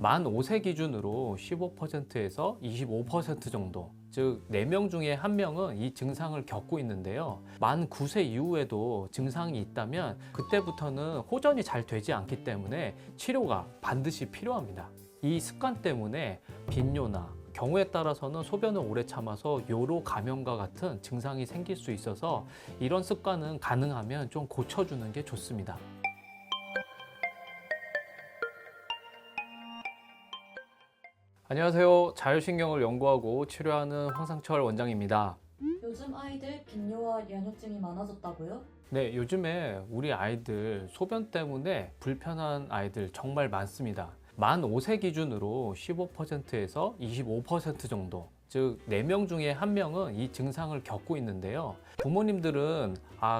만 5세 기준으로 15%에서 25% 정도, 즉 4명 중에 1명은 이 증상을 겪고 있는데요. 만 9세 이후에도 증상이 있다면 그때부터는 호전이 잘 되지 않기 때문에 치료가 반드시 필요합니다. 이 습관 때문에 빈뇨나 경우에 따라서는 소변을 오래 참아서 요로 감염과 같은 증상이 생길 수 있어서 이런 습관은 가능하면 좀 고쳐주는 게 좋습니다. 안녕하세요. 자율신경을 연구하고 치료하는 황상철 원장입니다. 요즘 아이들 빈뇨와 야뇨증이 많아졌다고요? 네, 요즘에 우리 아이들 소변 때문에 불편한 아이들 정말 많습니다. 만 5세 기준으로 15%에서 25% 정도, 즉 4명 중에 1명은 이 증상을 겪고 있는데요. 부모님들은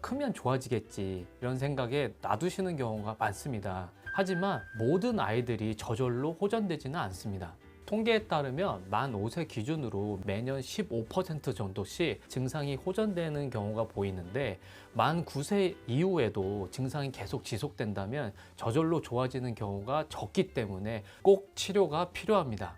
크면 좋아지겠지 이런 생각에 놔두시는 경우가 많습니다. 하지만 모든 아이들이 저절로 호전되지는 않습니다. 통계에 따르면 만 5세 기준으로 매년 15% 정도씩 증상이 호전되는 경우가 보이는데, 만 9세 이후에도 증상이 계속 지속된다면 저절로 좋아지는 경우가 적기 때문에 꼭 치료가 필요합니다.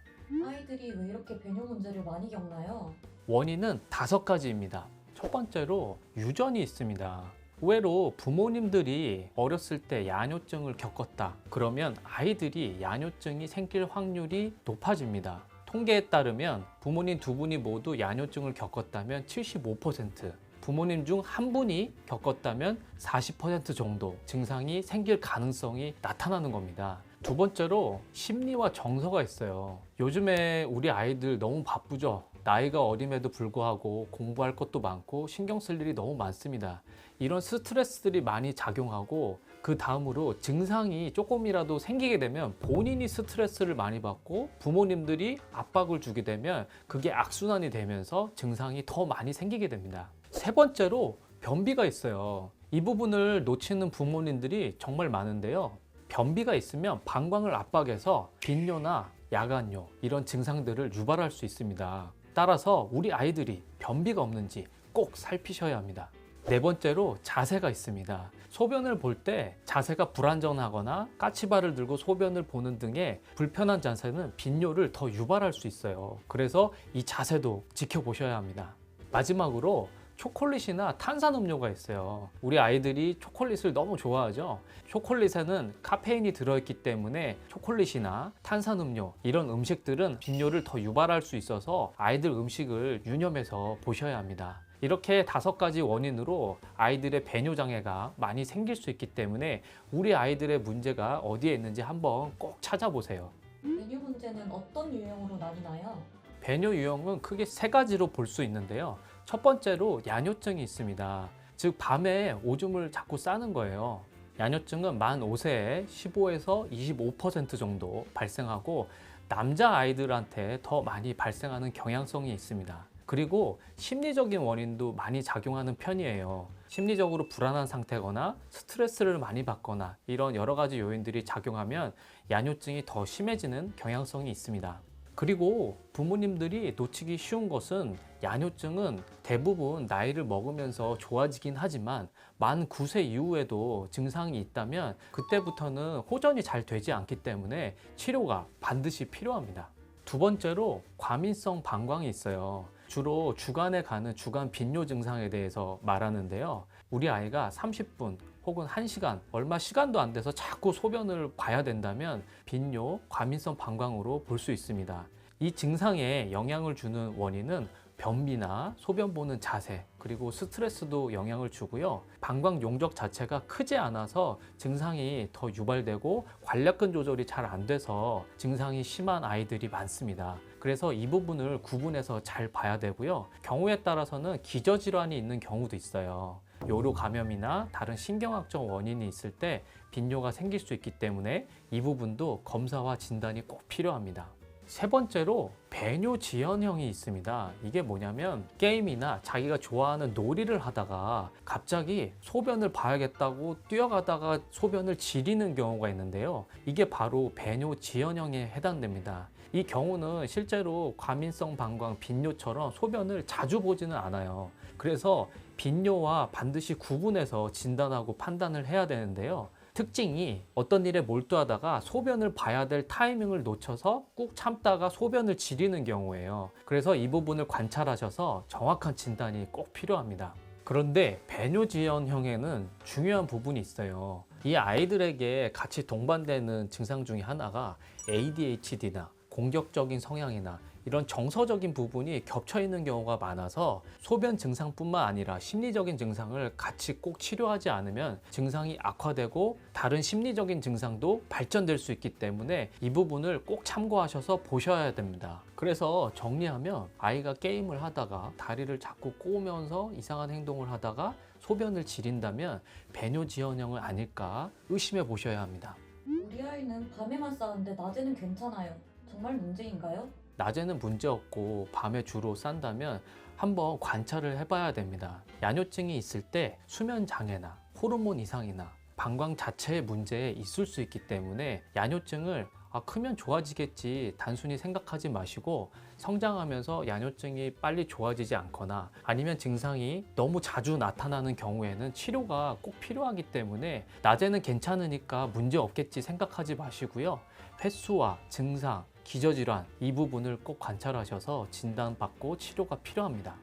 아이들이 왜 이렇게 배뇨 문제를 많이 겪나요? 원인은 5가지입니다. 첫 번째로 유전이 있습니다. 의외로 부모님들이 어렸을 때 야뇨증을 겪었다 그러면 아이들이 야뇨증이 생길 확률이 높아집니다. 통계에 따르면 부모님 2분이 모두 야뇨증을 겪었다면 75%, 부모님 중 1분이 겪었다면 40% 정도 증상이 생길 가능성이 나타나는 겁니다. 두 번째로 심리와 정서가 있어요. 요즘에 우리 아이들 너무 바쁘죠. 나이가 어림에도 불구하고 공부할 것도 많고 신경 쓸 일이 너무 많습니다. 이런 스트레스들이 많이 작용하고 그 다음으로 증상이 조금이라도 생기게 되면 본인이 스트레스를 많이 받고 부모님들이 압박을 주게 되면 그게 악순환이 되면서 증상이 더 많이 생기게 됩니다. 세 번째로 변비가 있어요. 이 부분을 놓치는 부모님들이 정말 많은데요. 변비가 있으면 방광을 압박해서 빈뇨나 야간뇨 이런 증상들을 유발할 수 있습니다. 따라서 우리 아이들이 변비가 없는지 꼭 살피셔야 합니다. 네 번째로 자세가 있습니다. 소변을 볼 때 자세가 불안정하거나 까치발을 들고 소변을 보는 등의 불편한 자세는 빈뇨를 더 유발할 수 있어요. 그래서 이 자세도 지켜보셔야 합니다. 마지막으로 초콜릿이나 탄산음료가 있어요. 우리 아이들이 초콜릿을 너무 좋아하죠. 초콜릿에는 카페인이 들어있기 때문에 초콜릿이나 탄산음료 이런 음식들은 빈뇨를 더 유발할 수 있어서 아이들 음식을 유념해서 보셔야 합니다. 이렇게 5가지 원인으로 아이들의 배뇨 장애가 많이 생길 수 있기 때문에 우리 아이들의 문제가 어디에 있는지 한번 꼭 찾아보세요. 배뇨 문제는 어떤 유형으로 나뉘나요? 배뇨 유형은 크게 3가지로 볼 수 있는데요. 첫 번째로 야뇨증이 있습니다. 즉 밤에 오줌을 자꾸 싸는 거예요. 야뇨증은 만 5세에 15에서 25% 정도 발생하고 남자 아이들한테 더 많이 발생하는 경향성이 있습니다. 그리고 심리적인 원인도 많이 작용하는 편이에요. 심리적으로 불안한 상태거나 스트레스를 많이 받거나 이런 여러 가지 요인들이 작용하면 야뇨증이 더 심해지는 경향성이 있습니다. 그리고 부모님들이 놓치기 쉬운 것은 야뇨증은 대부분 나이를 먹으면서 좋아지긴 하지만 만 9세 이후에도 증상이 있다면 그때부터는 호전이 잘 되지 않기 때문에 치료가 반드시 필요합니다. 두 번째로 과민성 방광이 있어요. 주로 주간에 가는 주간 빈뇨 증상에 대해서 말하는데요. 우리 아이가 30분 혹은 1시간, 얼마 시간도 안 돼서 자꾸 소변을 봐야 된다면 빈뇨, 과민성 방광으로 볼 수 있습니다. 이 증상에 영향을 주는 원인은 변비나 소변 보는 자세, 그리고 스트레스도 영향을 주고요. 방광 용적 자체가 크지 않아서 증상이 더 유발되고 관략근 조절이 잘 안 돼서 증상이 심한 아이들이 많습니다. 그래서 이 부분을 구분해서 잘 봐야 되고요. 경우에 따라서는 기저질환이 있는 경우도 있어요. 요로 감염이나 다른 신경학적 원인이 있을 때 빈뇨가 생길 수 있기 때문에 이 부분도 검사와 진단이 꼭 필요합니다. 세 번째로 배뇨 지연형이 있습니다. 이게 뭐냐면 게임이나 자기가 좋아하는 놀이를 하다가 갑자기 소변을 봐야겠다고 뛰어가다가 소변을 지리는 경우가 있는데요. 이게 바로 배뇨 지연형에 해당됩니다. 이 경우는 실제로 과민성 방광 빈뇨처럼 소변을 자주 보지는 않아요. 그래서 빈뇨와 반드시 구분해서 진단하고 판단을 해야 되는데요. 특징이 어떤 일에 몰두하다가 소변을 봐야 될 타이밍을 놓쳐서 꾹 참다가 소변을 지리는 경우예요. 그래서 이 부분을 관찰하셔서 정확한 진단이 꼭 필요합니다. 그런데 배뇨지연형에는 중요한 부분이 있어요. 이 아이들에게 같이 동반되는 증상 중에 하나가 ADHD나 공격적인 성향이나 이런 정서적인 부분이 겹쳐 있는 경우가 많아서 소변 증상뿐만 아니라 심리적인 증상을 같이 꼭 치료하지 않으면 증상이 악화되고 다른 심리적인 증상도 발전될 수 있기 때문에 이 부분을 꼭 참고하셔서 보셔야 됩니다. 그래서 정리하면 아이가 게임을 하다가 다리를 자꾸 꼬으면서 이상한 행동을 하다가 소변을 지린다면 배뇨지연형은 아닐까 의심해 보셔야 합니다. 우리 아이는 밤에만 싸는데 낮에는 괜찮아요. 정말 문제인가요? 낮에는 문제 없고 밤에 주로 싼다면 한번 관찰을 해봐야 됩니다. 야뇨증이 있을 때 수면 장애나 호르몬 이상이나 방광 자체의 문제에 있을 수 있기 때문에 야뇨증을 크면 좋아지겠지 단순히 생각하지 마시고 성장하면서 야뇨증이 빨리 좋아지지 않거나 아니면 증상이 너무 자주 나타나는 경우에는 치료가 꼭 필요하기 때문에 낮에는 괜찮으니까 문제 없겠지 생각하지 마시고요. 횟수와 증상, 기저질환 이 부분을 꼭 관찰하셔서 진단받고 치료가 필요합니다.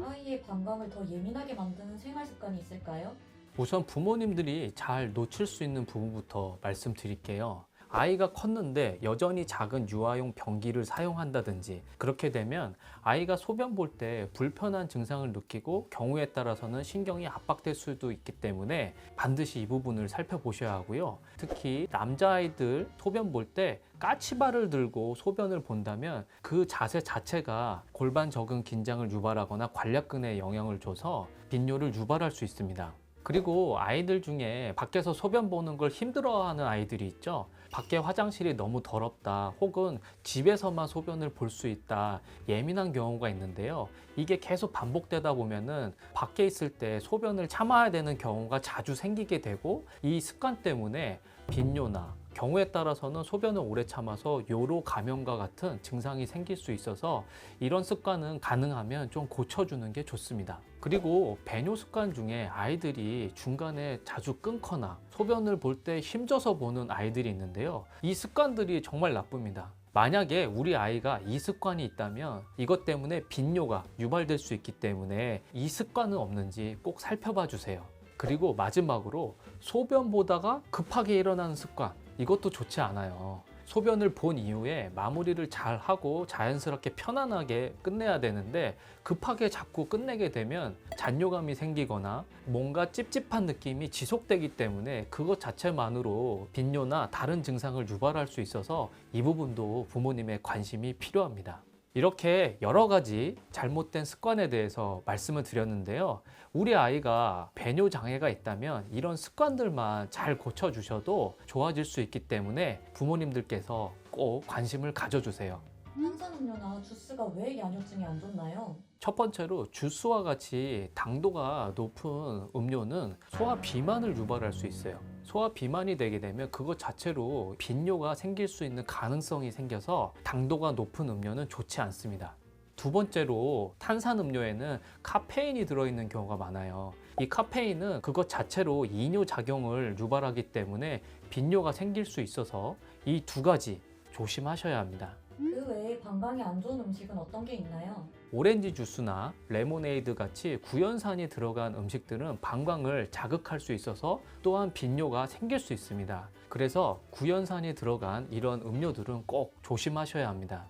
아이의 방광을 더 예민하게 만드는 생활 습관이 있을까요? 우선 부모님들이 잘 놓칠 수 있는 부분부터 말씀드릴게요. 아이가 컸는데 여전히 작은 유아용 변기를 사용한다든지 그렇게 되면 아이가 소변 볼 때 불편한 증상을 느끼고 경우에 따라서는 신경이 압박될 수도 있기 때문에 반드시 이 부분을 살펴보셔야 하고요. 특히 남자아이들 소변 볼 때 까치발을 들고 소변을 본다면 그 자세 자체가 골반 적응 긴장을 유발하거나 관략근에 영향을 줘서 빈뇨를 유발할 수 있습니다. 그리고 아이들 중에 밖에서 소변 보는 걸 힘들어하는 아이들이 있죠. 밖에 화장실이 너무 더럽다 혹은 집에서만 소변을 볼 수 있다 예민한 경우가 있는데요. 이게 계속 반복되다 보면은 밖에 있을 때 소변을 참아야 되는 경우가 자주 생기게 되고 이 습관 때문에 빈뇨나 경우에 따라서는 소변을 오래 참아서 요로 감염과 같은 증상이 생길 수 있어서 이런 습관은 가능하면 좀 고쳐주는 게 좋습니다. 그리고 배뇨 습관 중에 아이들이 중간에 자주 끊거나 소변을 볼 때 힘줘서 보는 아이들이 있는데요. 이 습관들이 정말 나쁩니다. 만약에 우리 아이가 이 습관이 있다면 이것 때문에 빈뇨가 유발될 수 있기 때문에 이 습관은 없는지 꼭 살펴봐 주세요. 그리고 마지막으로 소변 보다가 급하게 일어나는 습관 이것도 좋지 않아요. 소변을 본 이후에 마무리를 잘 하고 자연스럽게 편안하게 끝내야 되는데 급하게 자꾸 끝내게 되면 잔뇨감이 생기거나 뭔가 찝찝한 느낌이 지속되기 때문에 그것 자체만으로 빈뇨나 다른 증상을 유발할 수 있어서 이 부분도 부모님의 관심이 필요합니다. 이렇게 여러 가지 잘못된 습관에 대해서 말씀을 드렸는데요. 우리 아이가 배뇨 장애가 있다면 이런 습관들만 잘 고쳐주셔도 좋아질 수 있기 때문에 부모님들께서 꼭 관심을 가져주세요. 탄산음료나 주스가 왜 야뇨증에 안 좋나요? 첫 번째로 주스와 같이 당도가 높은 음료는 소화 비만을 유발할 수 있어요. 소화 비만이 되게 되면 그것 자체로 빈뇨가 생길 수 있는 가능성이 생겨서 당도가 높은 음료는 좋지 않습니다. 두 번째로 탄산음료에는 카페인이 들어있는 경우가 많아요. 이 카페인은 그것 자체로 이뇨 작용을 유발하기 때문에 빈뇨가 생길 수 있어서 이 두 가지 조심하셔야 합니다. 그 외에 방광이 안 좋은 음식은 어떤 게 있나요? 오렌지 주스나 레모네이드 같이 구연산이 들어간 음식들은 방광을 자극할 수 있어서 또한 빈뇨가 생길 수 있습니다. 그래서 구연산이 들어간 이런 음료들은 꼭 조심하셔야 합니다.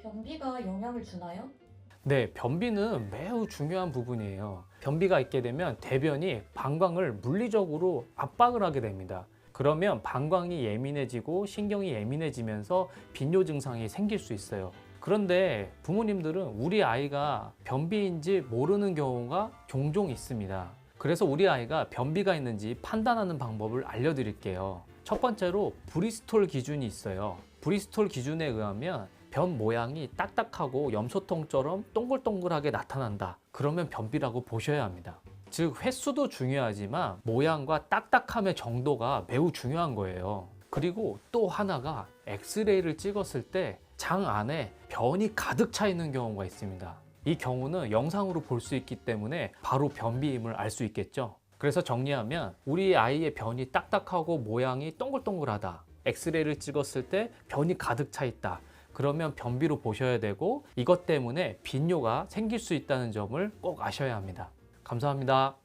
변비가 영향을 주나요? 네, 변비는 매우 중요한 부분이에요. 변비가 있게 되면 대변이 방광을 물리적으로 압박을 하게 됩니다. 그러면 방광이 예민해지고 신경이 예민해지면서 빈뇨 증상이 생길 수 있어요. 그런데 부모님들은 우리 아이가 변비인지 모르는 경우가 종종 있습니다. 그래서 우리 아이가 변비가 있는지 판단하는 방법을 알려드릴게요. 첫 번째로 브리스톨 기준이 있어요. 브리스톨 기준에 의하면 변 모양이 딱딱하고 염소통처럼 동글동글하게 나타난다. 그러면 변비라고 보셔야 합니다. 즉 횟수도 중요하지만 모양과 딱딱함의 정도가 매우 중요한 거예요. 그리고 또 하나가 엑스레이를 찍었을 때 장 안에 변이 가득 차 있는 경우가 있습니다. 이 경우는 영상으로 볼 수 있기 때문에 바로 변비임을 알 수 있겠죠. 그래서 정리하면 우리 아이의 변이 딱딱하고 모양이 동글동글하다. 엑스레이를 찍었을 때 변이 가득 차 있다. 그러면 변비로 보셔야 되고 이것 때문에 빈뇨가 생길 수 있다는 점을 꼭 아셔야 합니다. 감사합니다.